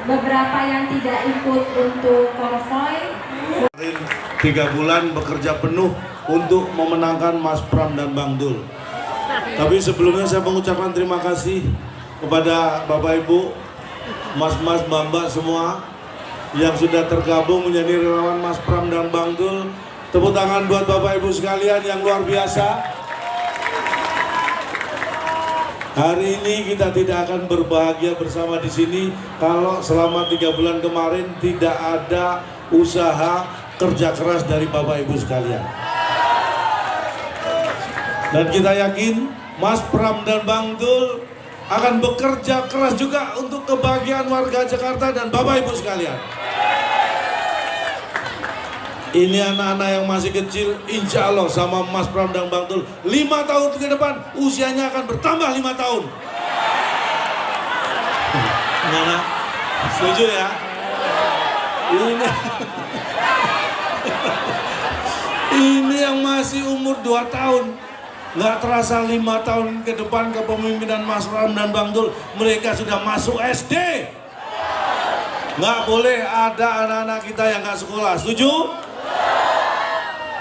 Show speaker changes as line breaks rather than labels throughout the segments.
beberapa yang tidak ikut untuk konvoy.
3 bulan bekerja penuh untuk memenangkan Mas Pram dan Bang Dul. Tapi sebelumnya saya mengucapkan terima kasih kepada Bapak Ibu, Mas-mas, Mbak-mbak semua yang sudah tergabung menjadi relawan Mas Pram dan Bang Dul. Tepuk tangan buat Bapak Ibu sekalian yang luar biasa. Hari ini kita tidak akan berbahagia bersama di sini kalau selama 3 bulan kemarin tidak ada usaha kerja keras dari Bapak Ibu sekalian. Dan kita yakin Mas Pram dan Bang Dul akan bekerja keras juga untuk kebahagiaan warga Jakarta dan Bapak Ibu sekalian. Ini anak-anak yang masih kecil, insya Allah sama Mas Pram dan Bang Dul 5 tahun ke depan usianya akan bertambah 5 tahun. Gimana? Setuju ya? Ini yang masih umur 2 tahun. Nggak terasa 5 tahun ke depan kepemimpinan Mas Pram dan Bang Dul, mereka sudah masuk SD. Nggak boleh ada anak-anak kita yang nggak sekolah, setuju?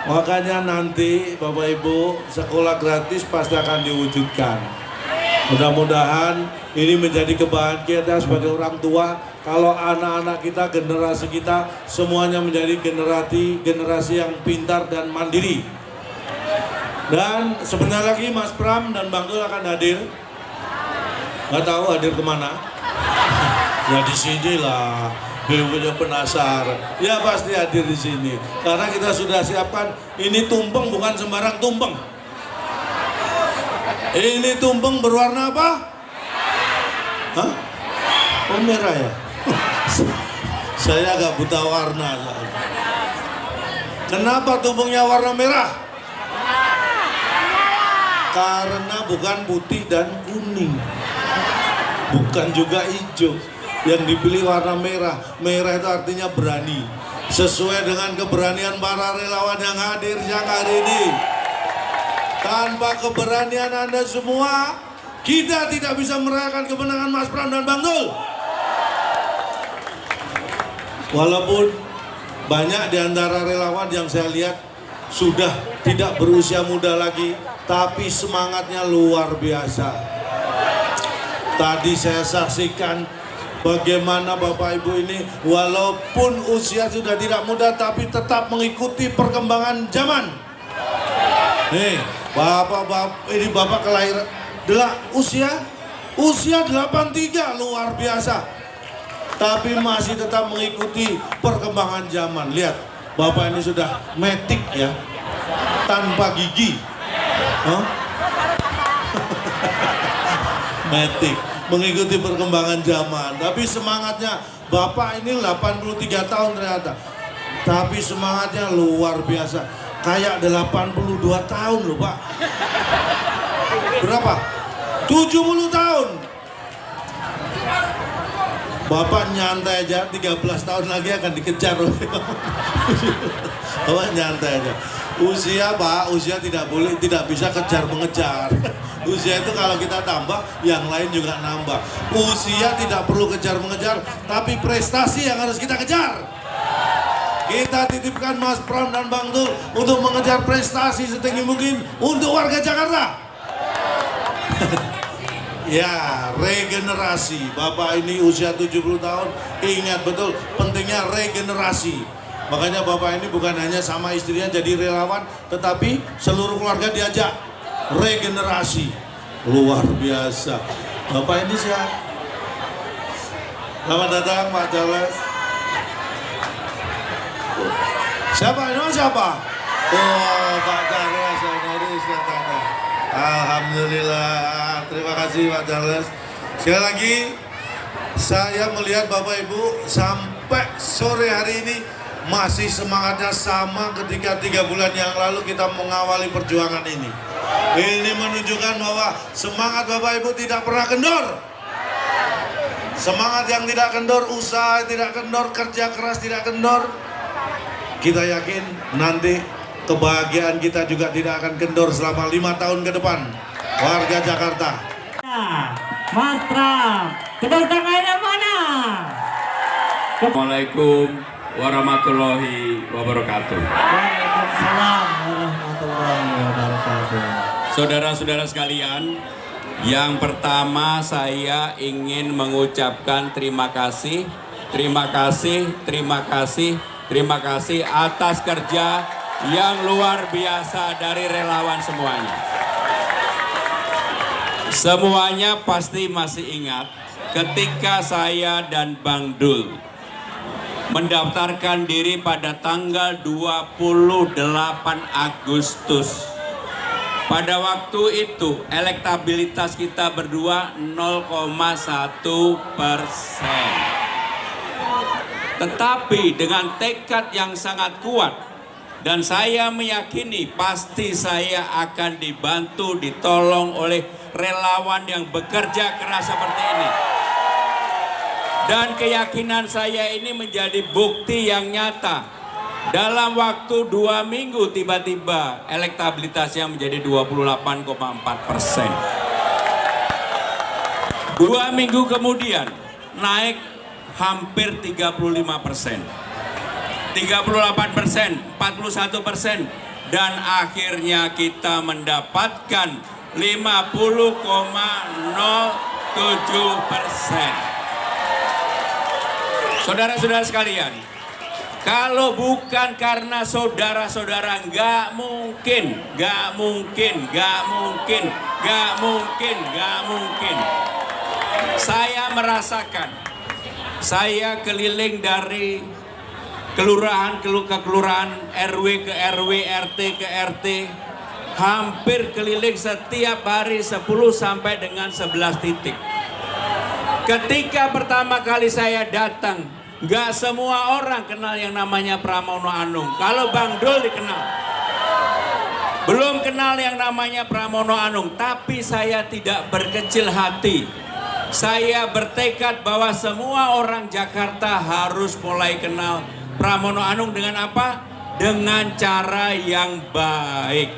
Makanya nanti Bapak Ibu sekolah gratis pasti akan diwujudkan. Mudah-mudahan ini menjadi kebahagiaan kita sebagai orang tua. Kalau anak-anak kita, generasi kita semuanya menjadi generasi yang pintar dan mandiri. Dan sebentar lagi Mas Pram dan Bang Dul akan hadir. Nggak tahu hadir kemana? Ya di sini lah. Punya penasaran, ya pasti hadir di sini karena kita sudah siapkan. Ini tumpeng bukan sembarang tumpeng. Ini tumpeng berwarna apa? Hah? Oh merah ya? Saya agak buta warna. Kenapa tumpengnya warna merah? Karena bukan putih dan kuning, bukan juga hijau. Yang dipilih warna merah. Merah itu artinya berani. Sesuai dengan keberanian para relawan yang hadir siang hari ini. Tanpa keberanian Anda semua, kita tidak bisa merayakan kemenangan Mas Pram dan Bang Dul. Walaupun banyak di antara relawan yang saya lihat sudah tidak berusia muda lagi, tapi semangatnya luar biasa. Tadi saya saksikan bagaimana Bapak Ibu ini walaupun usia sudah tidak muda tapi tetap mengikuti perkembangan zaman. Nih, ini Bapak kelahiran usia 83 luar biasa. Tapi masih tetap mengikuti perkembangan zaman. Lihat, Bapak ini sudah metik ya. Tanpa gigi. Huh? Metik. Mengikuti perkembangan zaman, tapi semangatnya Bapak ini 83 tahun ternyata, tapi semangatnya luar biasa, kayak 82 tahun loh Pak. Berapa? 70 tahun. Bapak nyantai aja, 13 tahun lagi akan dikejar. Bapak nyantai aja. Usia Pak, usia tidak bisa kejar mengejar. Usia itu kalau kita tambah, yang lain juga nambah. Usia tidak perlu kejar mengejar, tapi prestasi yang harus kita kejar. Kita titipkan Mas Pram dan Bang Dul untuk mengejar prestasi setinggi mungkin untuk warga Jakarta. Ya, regenerasi. Bapak ini usia 70 tahun, ingat betul pentingnya regenerasi. Makanya Bapak ini bukan hanya sama istrinya jadi relawan, tetapi seluruh keluarga diajak regenerasi. Luar biasa. Bapak ini siapa? Selamat datang Pak Charles. Siapa? Ini siapa? Oh, Pak Charles honoris katanya. Alhamdulillah. Terima kasih Pak Charles. Sekali lagi saya melihat Bapak Ibu sampai sore hari ini masih semangatnya sama ketika 3 bulan yang lalu kita mengawali perjuangan ini. Ini menunjukkan bahwa semangat Bapak Ibu tidak pernah kendor. Semangat yang tidak kendor, usaha tidak kendor, kerja keras tidak kendor. Kita yakin nanti kebahagiaan kita juga tidak akan kendor selama 5 tahun ke depan. Warga Jakarta.
Mas Pram, tepuk tangannya mana? Assalamualaikum warahmatullahi wabarakatuh.
Waalaikumsalam warahmatullahi wabarakatuh.
Saudara-saudara sekalian, yang pertama saya ingin mengucapkan terima kasih atas kerja yang luar biasa dari relawan semuanya. Semuanya pasti masih ingat ketika saya dan Bang Dul mendaftarkan diri pada tanggal 28 Agustus. Pada waktu itu elektabilitas kita berdua 0,1%. Tetapi dengan tekad yang sangat kuat dan saya meyakini pasti saya akan dibantu, ditolong oleh relawan yang bekerja keras seperti ini. Dan keyakinan saya ini menjadi bukti yang nyata. Dalam waktu 2 minggu tiba-tiba elektabilitasnya menjadi 28,4%. 2 minggu kemudian naik hampir 35%. 38%, 41%, dan akhirnya kita mendapatkan 50,07%. Saudara-saudara sekalian, kalau bukan karena saudara-saudara nggak mungkin. Saya merasakan, saya keliling dari kelurahan ke kelurahan, RW ke RW, RT ke RT, hampir keliling setiap hari 10 sampai dengan 11 titik. Ketika pertama kali saya datang, nggak semua orang kenal yang namanya Pramono Anung. Kalau Bang Dul dikenal. Belum kenal yang namanya Pramono Anung, tapi saya tidak berkecil hati. Saya bertekad bahwa semua orang Jakarta harus mulai kenal Pramono Anung dengan apa? Dengan cara yang baik.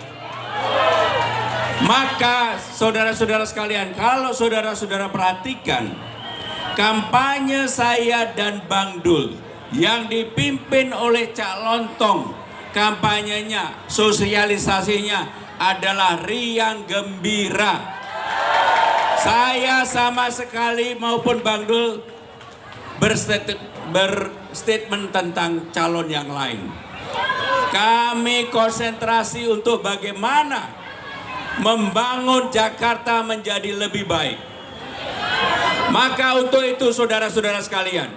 Maka saudara-saudara sekalian, kalau saudara-saudara perhatikan kampanye saya dan Bang Dul yang dipimpin oleh Cak Lontong, kampanyenya, sosialisasinya adalah riang gembira. Saya sama sekali maupun Bang Dul berstatement tentang calon yang lain. Kami konsentrasi untuk bagaimana membangun Jakarta menjadi lebih baik. Maka untuk itu saudara-saudara sekalian,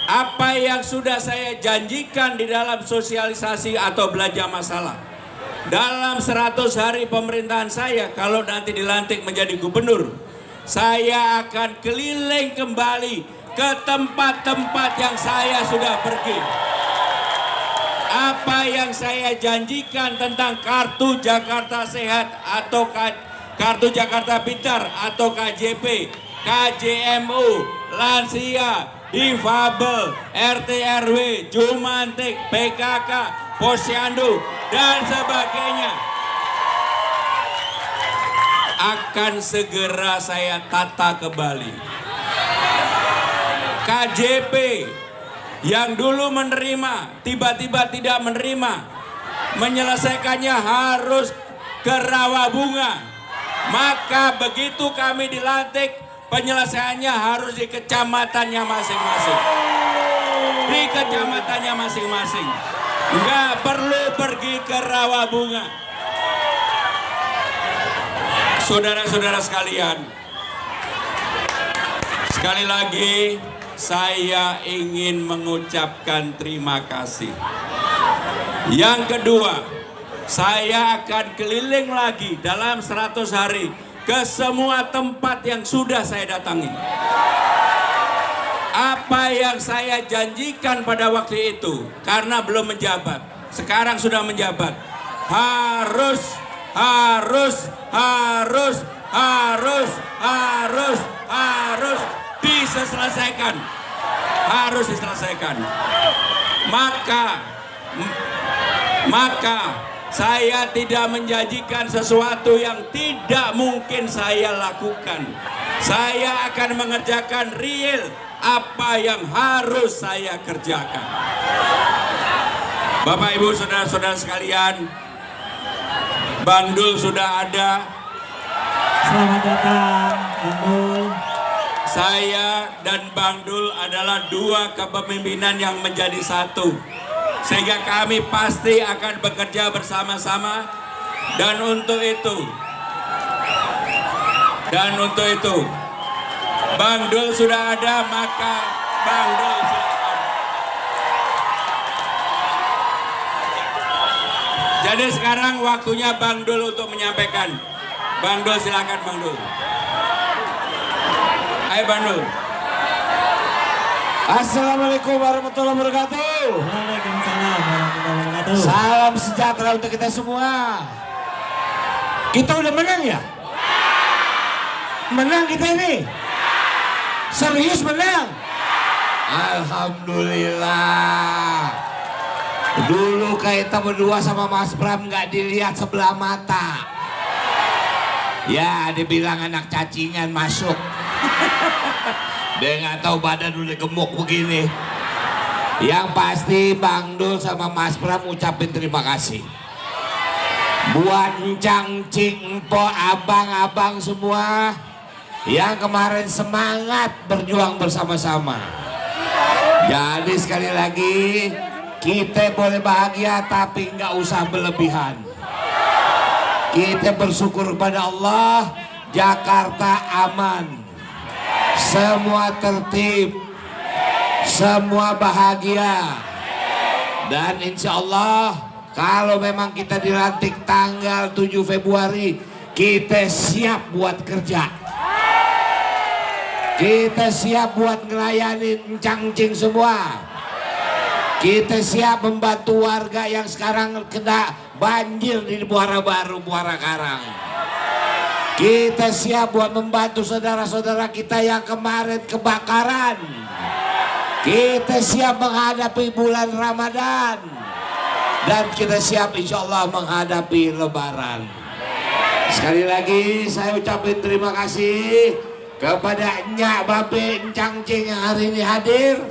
apa yang sudah saya janjikan di dalam sosialisasi atau belanja masalah dalam 100 hari pemerintahan saya, kalau nanti dilantik menjadi gubernur, saya akan keliling kembali ke tempat-tempat yang saya sudah pergi. Apa yang saya janjikan tentang kartu Jakarta Sehat atau kartu Jakarta Pintar atau KJP, KJMU, lansia, difabel, RT RW, Jumantik, PKK, Posyandu, dan sebagainya akan segera saya tata kembali. KJP yang dulu menerima, tiba-tiba tidak menerima, menyelesaikannya harus ke Rawabunga. Maka begitu kami dilantik, penyelesaiannya harus di kecamatannya masing-masing. Di kecamatannya masing-masing. Nggak perlu pergi ke Rawabunga. Saudara-saudara sekalian, sekali lagi saya ingin mengucapkan terima kasih. Yang kedua, saya akan keliling lagi dalam 100 hari ke semua tempat yang sudah saya datangi. Apa yang saya janjikan pada waktu itu, karena belum menjabat, sekarang sudah menjabat, harus diselesaikan. Harus diselesaikan. Maka saya tidak menjanjikan sesuatu yang tidak mungkin saya lakukan. Saya akan mengerjakan real apa yang harus saya kerjakan. Bapak Ibu saudara-saudara sekalian, Bang Dul sudah ada.
Selamat datang, Bang Dul.
Saya dan Bang Dul adalah dua kepemimpinan yang menjadi satu. Sehingga kami pasti akan bekerja bersama-sama. Dan untuk itu, Bang Dul sudah ada, maka Bang Dul silakan. Jadi sekarang waktunya Bang Dul untuk menyampaikan. Bang Dul silakan, Bang Dul. Ayo Bang Dul.
Assalamualaikum warahmatullahi wabarakatuh.
Waalaikumsalam warahmatullahi wabarakatuh.
Salam sejahtera untuk kita semua. Kita udah menang ya? Menang kita ini? Serius menang? Alhamdulillah. Dulu kita berdua sama Mas Pram nggak dilihat sebelah mata. Ya, dibilang anak cacingan masuk. Dia nggak tahu badan udah gemuk begini. Yang pasti Bang Dul sama Mas Pram ucapin terima kasih. Buat Encang, Cing, Empo, abang-abang semua yang kemarin semangat berjuang bersama-sama. Jadi sekali lagi kita boleh bahagia tapi nggak usah berlebihan. Kita bersyukur pada Allah, Jakarta aman, semua tertib, semua bahagia, dan insya Allah kalau memang kita dilantik tanggal 7 Februari, kita siap buat kerja. Kita siap buat ngelayanin Encang Cing semua. Kita siap membantu warga yang sekarang kena banjir di Muara Baru, Muara Karang. Kita siap buat membantu saudara-saudara kita yang kemarin kebakaran. Kita siap menghadapi bulan Ramadan. Dan kita siap insya Allah menghadapi Lebaran. Sekali lagi saya ucapin terima kasih kepada Nyak Babe Encang Cing yang hari ini hadir.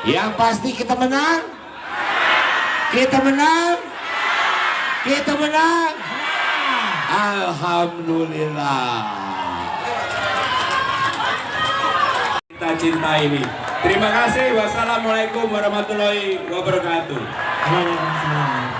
Yang pasti kita menang. Kita menang. Kita menang. Alhamdulillah.
Kita cinta ini. Terima kasih. Wassalamualaikum warahmatullahi wabarakatuh.
Waalaikumsalam.